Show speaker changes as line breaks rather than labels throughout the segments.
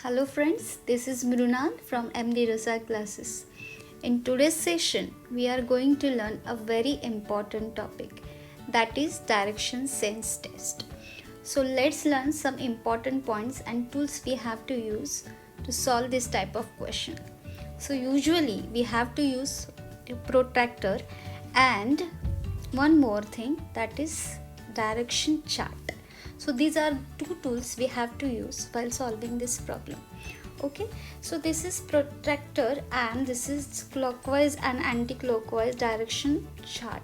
Hello friends, this is Mrunal from MD Rosa classes. In today's session, we are going to learn a very important topic, that is direction sense test. So let's learn some important points and tools we have to use to solve this type of question. So usually we have to use a protractor and one more thing, that is direction chart. So these are two tools we have to use while solving this problem. Okay, so this is protractor and this is clockwise and anti-clockwise direction chart.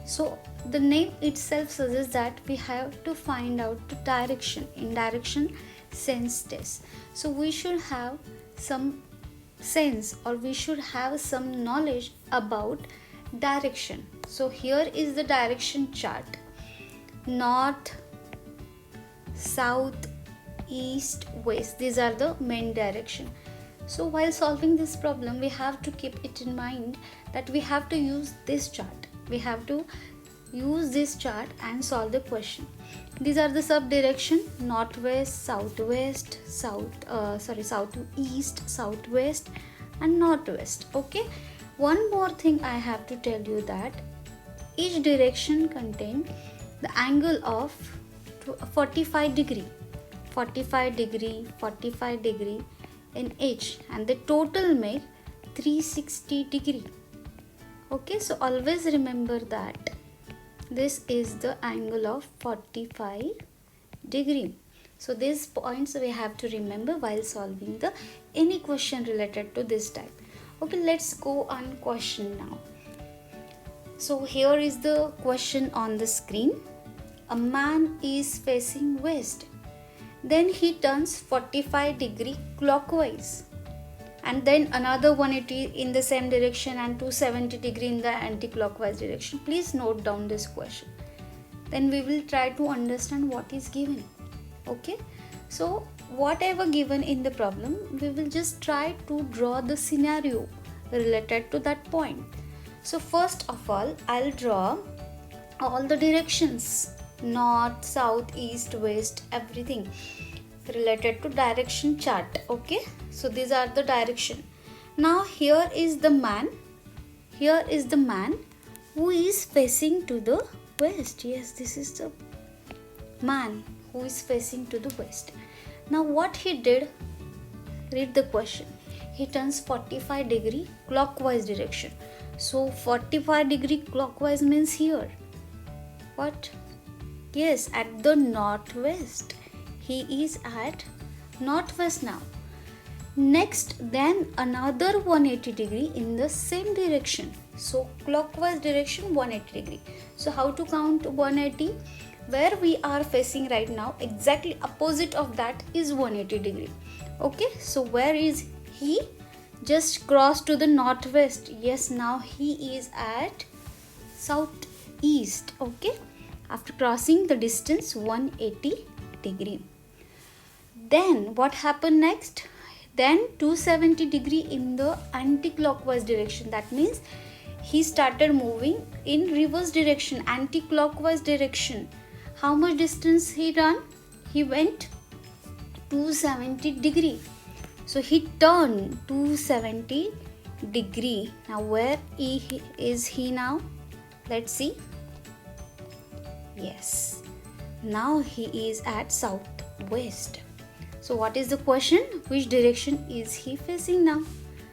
So the name itself suggests that we have to find out the direction in direction sense test. So we should have some sense or we should have some knowledge about direction. So here is the direction chart: north, south, east, west. These are the main direction. So while solving this problem, we have to keep it in mind that we have to use this chart. We have to use this chart and solve the question. These are the sub direction: northwest, southwest, southeast, southwest, and northwest. Okay. One more thing I have to tell you, that each direction contain the angle of 45 degree in each, and the total make 360 degree. Okay, so always remember that this is the angle of 45 degree. So these points we have to remember while solving the any question related to this type. Okay, let's go on question now. So here is the question on the screen. A man is facing west. Then he turns 45 degree clockwise. And then another 180 in the same direction and 270 degree in the anti-clockwise direction. Please note down this question. Then we will try to understand what is given. Okay. So whatever given in the problem, we will just try to draw the scenario related to that point. So first of all, I'll draw all the directions: north, south, east, west, everything related to direction chart. Okay, so these are the direction. Now here is the man. Here is the man who is facing to the west. Yes, this is the man who is facing to the west. Now what he did, read the question. He turns 45 degree clockwise direction. So 45 degree clockwise means here. What? Yes, at the northwest. He is at northwest now. Next, then another 180 degree in the same direction. So clockwise direction 180 degree. So how to count 180? Where we are facing right now, exactly opposite of that is 180 degree. Okay, so where is he? Just cross to the northwest. Yes, now he is at southeast. Okay, after crossing the distance 180 degree. Then what happened next? Then 270 degree in the anti-clockwise direction. That means he started moving in reverse direction, anti-clockwise direction. How much distance he ran? He went 270 degree. So he turned 270 degree. Now where is he now? Let's see. Yes. Now he is at southwest. So what is the question? Which direction is he facing now?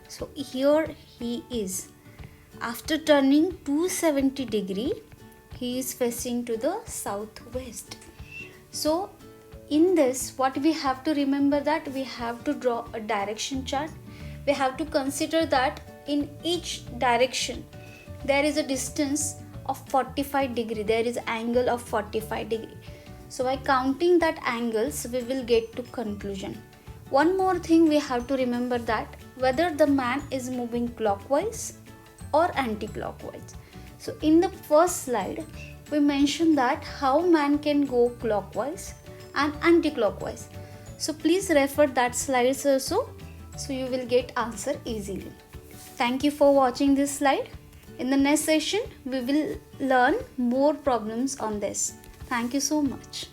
So here he is. After turning 270 degree, he is facing to the southwest. So in this, what we have to remember, that we have to draw a direction chart. We have to consider that in each direction there is a distance of 45 degree. There is angle of 45 degree. So by counting that angles, we will get to conclusion. One more thing we have to remember, that whether the man is moving clockwise or anti-clockwise. So in the first slide, we mentioned that how man can go clockwise and anti-clockwise. So please refer that slides also, so you will get answer easily. Thank you for watching this slide. In the next session, we will learn more problems on this. Thank you so much.